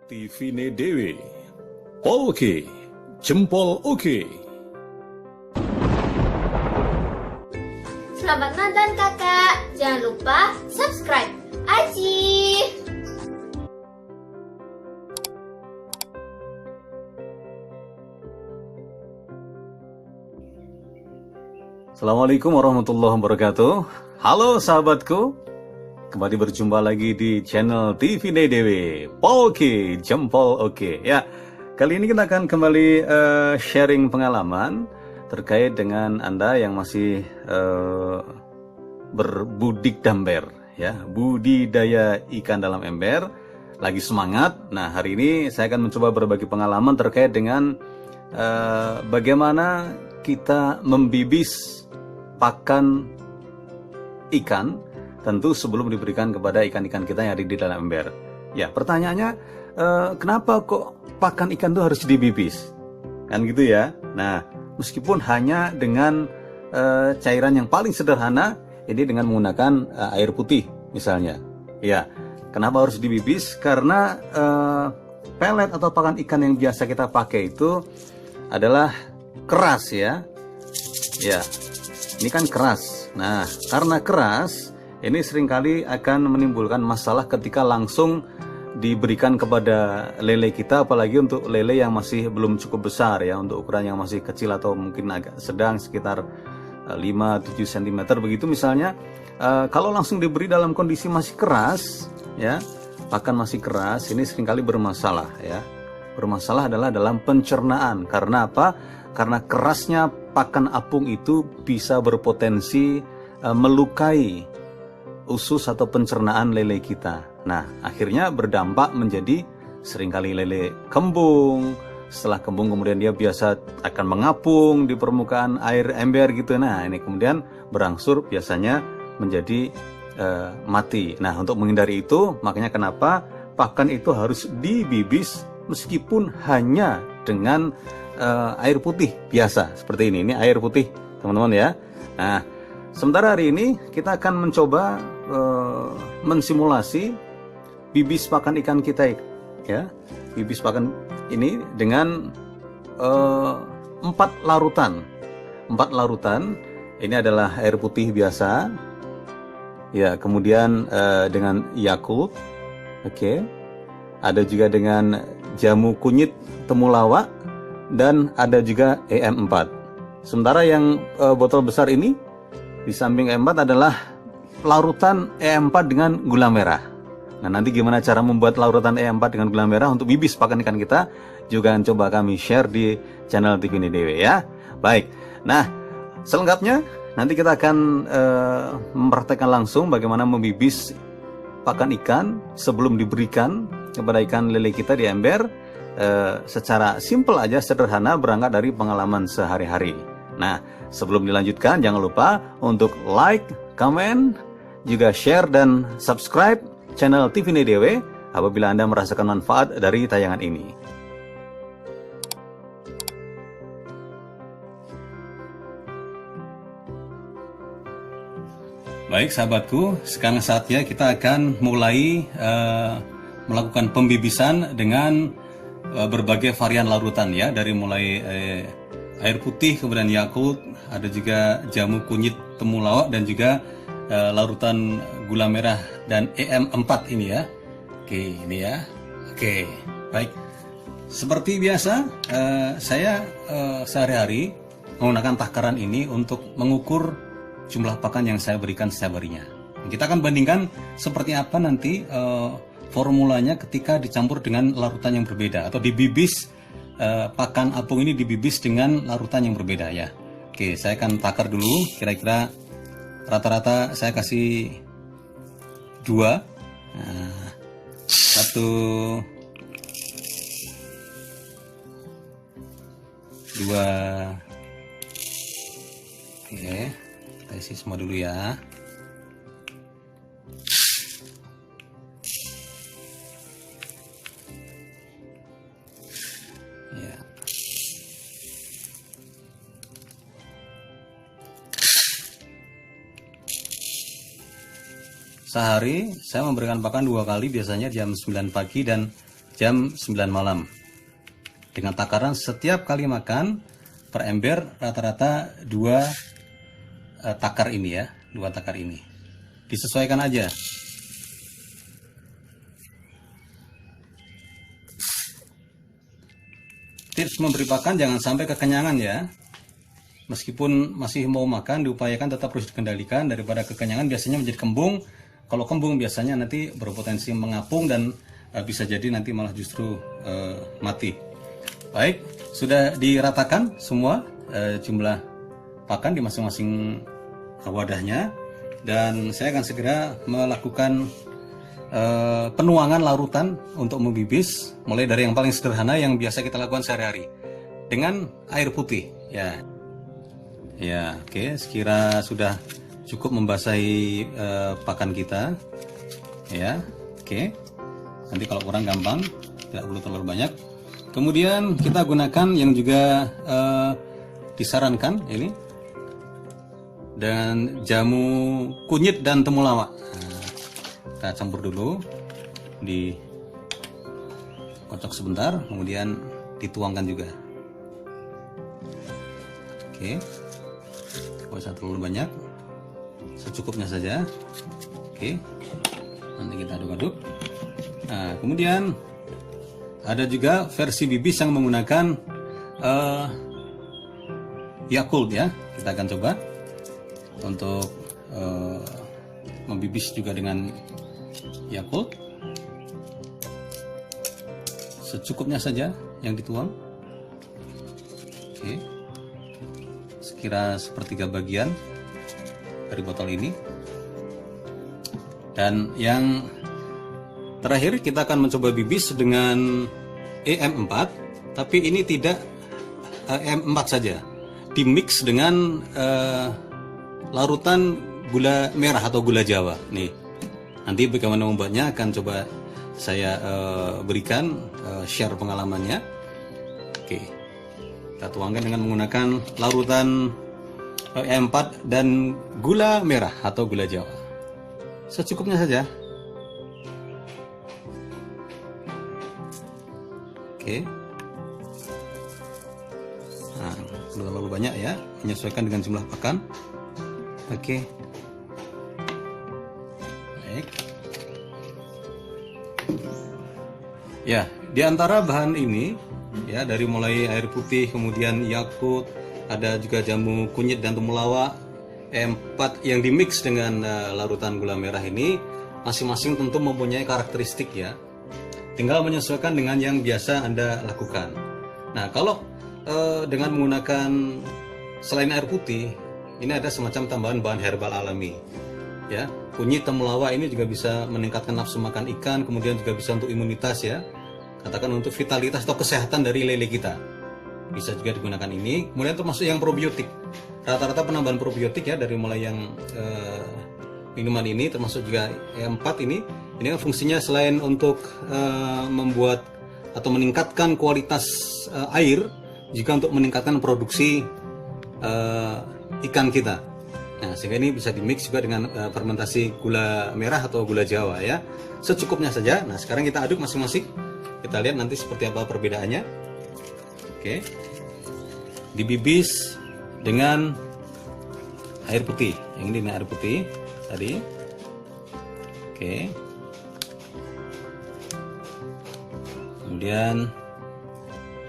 TV-ne dewe. Oke, jempol oke. Selamat nonton kakak. Jangan lupa subscribe. Aji. Assalamualaikum warahmatullahi wabarakatuh. Halo sahabatku, kembali berjumpa lagi di channel TV-ne dewe. Oke, jempol oke. Ya, kali ini kita akan kembali sharing pengalaman terkait dengan Anda yang masih berbudik damber, ya, budidaya ikan dalam ember, lagi semangat. Nah, hari ini saya akan mencoba berbagi pengalaman terkait dengan bagaimana kita membibis pakan ikan, tentu sebelum diberikan kepada ikan-ikan kita yang ada di dalam ember. Ya, pertanyaannya, kenapa kok pakan ikan itu harus dibibis? Kan gitu ya. Nah, meskipun hanya dengan cairan yang paling sederhana, ini dengan menggunakan air putih misalnya. Ya, kenapa harus dibibis? Karena pelet atau pakan ikan yang biasa kita pakai itu adalah keras ya. Ya, ini kan keras. Nah, karena keras, ini seringkali akan menimbulkan masalah ketika langsung diberikan kepada lele kita, apalagi untuk lele yang masih belum cukup besar ya, untuk ukuran yang masih kecil atau mungkin agak sedang sekitar 5-7 cm begitu misalnya. Kalau langsung diberi dalam kondisi masih keras ya, pakan masih keras, ini seringkali bermasalah ya. Bermasalah adalah dalam pencernaan. Karena apa? Karena kerasnya pakan apung itu bisa berpotensi melukai usus atau pencernaan lele kita. Nah, akhirnya berdampak menjadi seringkali lele kembung. Setelah kembung kemudian dia biasa akan mengapung di permukaan air ember gitu. Nah, ini kemudian berangsur biasanya menjadi mati. Nah, untuk menghindari itu, makanya kenapa pakan itu harus dibibis meskipun hanya dengan air putih biasa seperti ini. Ini air putih, teman-teman ya. Nah, sementara hari ini kita akan mencoba mensimulasi bibis pakan ikan kita ya. Bibis pakan ini dengan 4 larutan. 4 larutan. Ini adalah air putih biasa. Ya, kemudian dengan Yakult. Oke. Ada juga dengan jamu kunyit temulawak dan ada juga EM4. Sementara yang botol besar ini di samping EM4 adalah larutan EM4 dengan gula merah. Nah, nanti gimana cara membuat larutan EM4 dengan gula merah untuk bibis pakan ikan kita juga coba kami share di channel TV-ne dewe ya. Baik. Nah, selengkapnya nanti kita akan mempraktekkan langsung bagaimana membibis pakan ikan sebelum diberikan kepada ikan lele kita di ember. Secara simple aja, sederhana, berangkat dari pengalaman sehari-hari. Nah, sebelum dilanjutkan jangan lupa untuk like, comment, juga share dan subscribe channel TV-ne dewe apabila Anda merasakan manfaat dari tayangan ini. Baik sahabatku, sekarang saatnya kita akan mulai melakukan pembibisan dengan berbagai varian larutan ya, dari mulai air putih, kemudian Yakult, ada juga jamu kunyit temulawak dan juga larutan gula merah dan EM4 ini ya. Oke, ini ya. Oke, baik. Seperti biasa, saya sehari-hari menggunakan takaran ini untuk mengukur jumlah pakan yang saya berikan setiap harinya. Kita akan bandingkan seperti apa nanti formulanya ketika dicampur dengan larutan yang berbeda atau dibibis. Pakan apung ini dibibis dengan larutan yang berbeda ya. Oke, saya akan takar dulu, kira-kira rata-rata saya kasih 2. Nah, 1, 2. Oke, kita isi semua dulu ya. Sehari saya memberikan pakan 2 kali, biasanya jam 9 pagi dan jam 9 malam. Dengan takaran setiap kali makan per ember rata-rata 2 takar ini ya, 2 takar ini. Disesuaikan aja. Tips memberi pakan jangan sampai kekenyangan ya. Meskipun masih mau makan, diupayakan tetap terus dikendalikan daripada kekenyangan biasanya menjadi kembung. Kalau kembung biasanya nanti berpotensi mengapung dan bisa jadi nanti malah justru mati. Baik, sudah diratakan semua jumlah pakan di masing-masing wadahnya, dan saya akan segera melakukan penuangan larutan untuk membibis, mulai dari yang paling sederhana yang biasa kita lakukan sehari-hari dengan air putih ya. Ya, oke, sekira sudah cukup membasahi pakan kita ya. Oke, nanti kalau kurang gampang, tidak perlu terlalu banyak. Kemudian kita gunakan yang juga disarankan ini, dan jamu kunyit dan temulawak. Kita campur dulu, dikocok sebentar, kemudian dituangkan juga. Oke, tidak usah terlalu banyak, secukupnya saja. Oke, nanti kita aduk-aduk. Nah, kemudian ada juga versi bibis yang menggunakan Yakult ya. Kita akan coba untuk membibis juga dengan Yakult. Secukupnya saja yang dituang. Oke, sekira sepertiga bagian dari botol ini. Dan yang terakhir kita akan mencoba bibis dengan EM4, tapi ini tidak EM4 saja, dimix dengan larutan gula merah atau gula Jawa. Nih, nanti bagaimana membuatnya akan coba saya berikan share pengalamannya. Oke, kita tuangkan dengan menggunakan larutan EM4 dan gula merah atau gula Jawa, secukupnya saja. Oke, nah, belum terlalu banyak ya, menyesuaikan dengan jumlah pakan. Oke, baik. Ya, di antara bahan ini ya, dari mulai air putih, kemudian Yakult, ada juga jamu kunyit dan temulawak, E4 yang dimix dengan larutan gula merah ini, masing-masing tentu mempunyai karakteristik ya. Tinggal menyesuaikan dengan yang biasa Anda lakukan. Nah, kalau dengan menggunakan selain air putih, ini ada semacam tambahan bahan herbal alami. Ya, kunyit temulawak ini juga bisa meningkatkan nafsu makan ikan, kemudian juga bisa untuk imunitas ya. Katakan untuk vitalitas atau kesehatan dari lele kita. Bisa juga digunakan ini. Kemudian termasuk yang probiotik. Rata-rata penambahan probiotik ya, dari mulai yang minuman ini, termasuk juga E4 ini kan fungsinya selain untuk membuat atau meningkatkan kualitas air, juga untuk meningkatkan produksi ikan kita. Nah, sehingga ini bisa dimix juga dengan fermentasi gula merah atau gula Jawa ya, secukupnya saja. Nah, sekarang kita aduk masing-masing, kita lihat nanti seperti apa perbedaannya. Oke, dibibis dengan air putih, yang ini air putih tadi. Oke, kemudian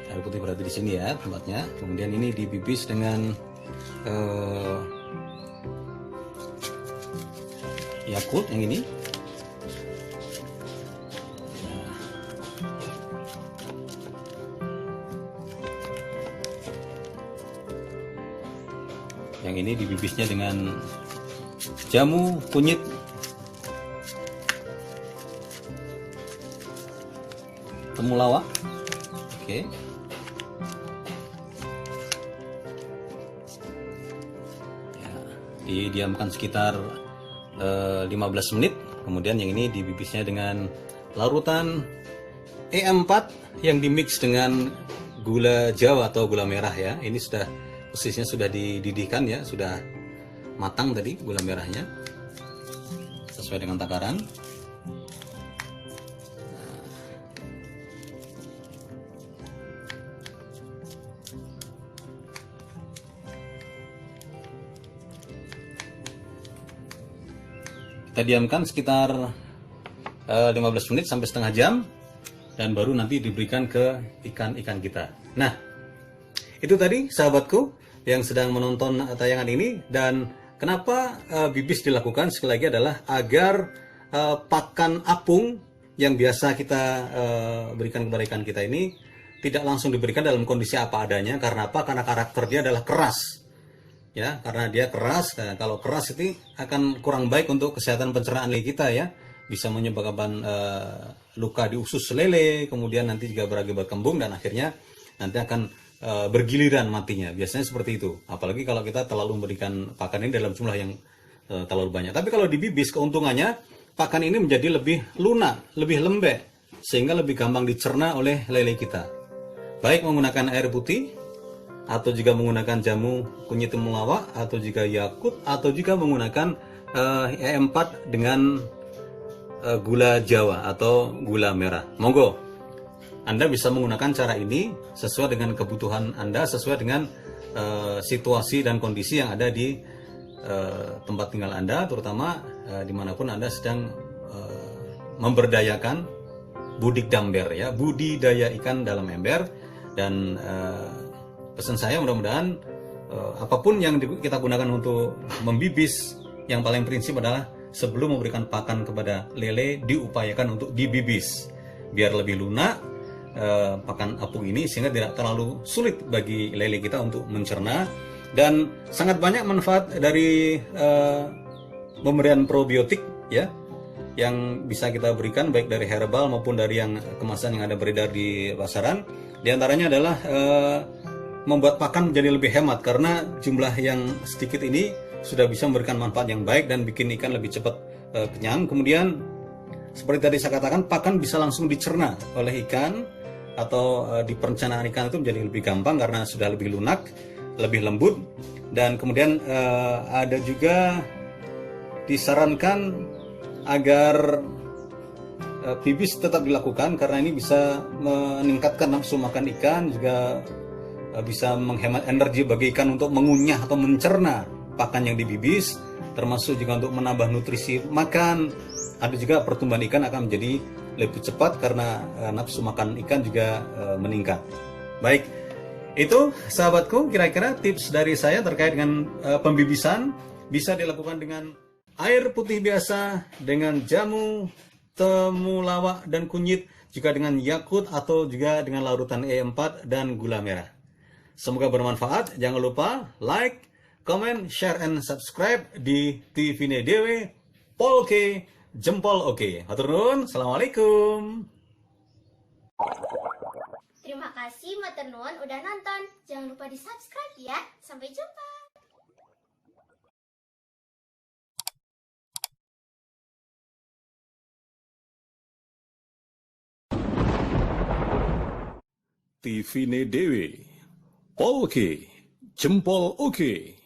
air putih berarti di sini ya tempatnya. Kemudian ini dibibis dengan Yakult yang ini. Yang ini dibibisnya dengan jamu kunyit temulawak. Oke. Ya, didiamkan sekitar 15 menit. Kemudian yang ini dibibisnya dengan larutan E4 yang dimix dengan gula Jawa atau gula merah ya. Ini sudah posisinya sudah dididihkan ya, sudah matang tadi gula merahnya sesuai dengan takaran. Kita diamkan sekitar 15 menit sampai setengah jam, dan baru nanti diberikan ke ikan-ikan kita. Nah, itu tadi sahabatku yang sedang menonton tayangan ini. Dan kenapa bibis dilakukan sekali lagi adalah agar pakan apung yang biasa kita berikan kepada ikan kita ini tidak langsung diberikan dalam kondisi apa adanya. Karena apa? Karena karakter dia adalah keras. Ya, karena dia keras. Nah, kalau keras itu akan kurang baik untuk kesehatan pencernaan lele kita ya. Bisa menyebabkan luka di usus lele, kemudian nanti juga berakibat kembung, dan akhirnya nanti akan bergiliran matinya. Biasanya seperti itu. Apalagi kalau kita terlalu memberikan pakan ini dalam jumlah yang terlalu banyak. Tapi kalau di bibis, keuntungannya pakan ini menjadi lebih lunak, lebih lembek, sehingga lebih gampang dicerna oleh lele kita. Baik menggunakan air putih, atau juga menggunakan jamu kunyit temulawak, atau juga yakut, atau juga menggunakan E4 dengan gula Jawa atau gula merah. Monggo, Anda bisa menggunakan cara ini sesuai dengan kebutuhan Anda, sesuai dengan situasi dan kondisi yang ada di tempat tinggal Anda, terutama dimanapun Anda sedang memberdayakan budik damber ya, budidaya ikan dalam ember. Dan pesan saya mudah-mudahan apapun yang kita gunakan untuk membibis, yang paling prinsip adalah sebelum memberikan pakan kepada lele diupayakan untuk dibibis biar lebih lunak pakan apung ini, sehingga tidak terlalu sulit bagi lele kita untuk mencerna. Dan sangat banyak manfaat dari pemberian probiotik ya yang bisa kita berikan, baik dari herbal maupun dari yang kemasan yang ada beredar di pasaran. Di antaranya adalah membuat pakan menjadi lebih hemat, karena jumlah yang sedikit ini sudah bisa memberikan manfaat yang baik dan bikin ikan lebih cepat kenyang. Kemudian seperti tadi saya katakan, pakan bisa langsung dicerna oleh ikan, atau di perencanaan ikan itu menjadi lebih gampang karena sudah lebih lunak, lebih lembut. Dan kemudian ada juga disarankan agar bibis tetap dilakukan, karena ini bisa meningkatkan nafsu makan ikan, juga bisa menghemat energi bagi ikan untuk mengunyah atau mencerna pakan yang dibibis, termasuk juga untuk menambah nutrisi makan. Ada juga pertumbuhan ikan akan menjadi lebih cepat karena nafsu makan ikan juga meningkat. Baik, itu sahabatku kira-kira tips dari saya terkait dengan pembibisan. Bisa dilakukan dengan air putih biasa, dengan jamu temulawak dan kunyit, juga dengan yakut, atau juga dengan larutan E4 dan gula merah. Semoga bermanfaat. Jangan lupa like, comment, share, and subscribe di Tivine Dewe Polke Jempol Oke. Hatur nuhun. Assalamualaikum. Terima kasih matur nuwun udah nonton. Jangan lupa di subscribe ya. Sampai jumpa. Tivine Dewe Polke Jempol Oke.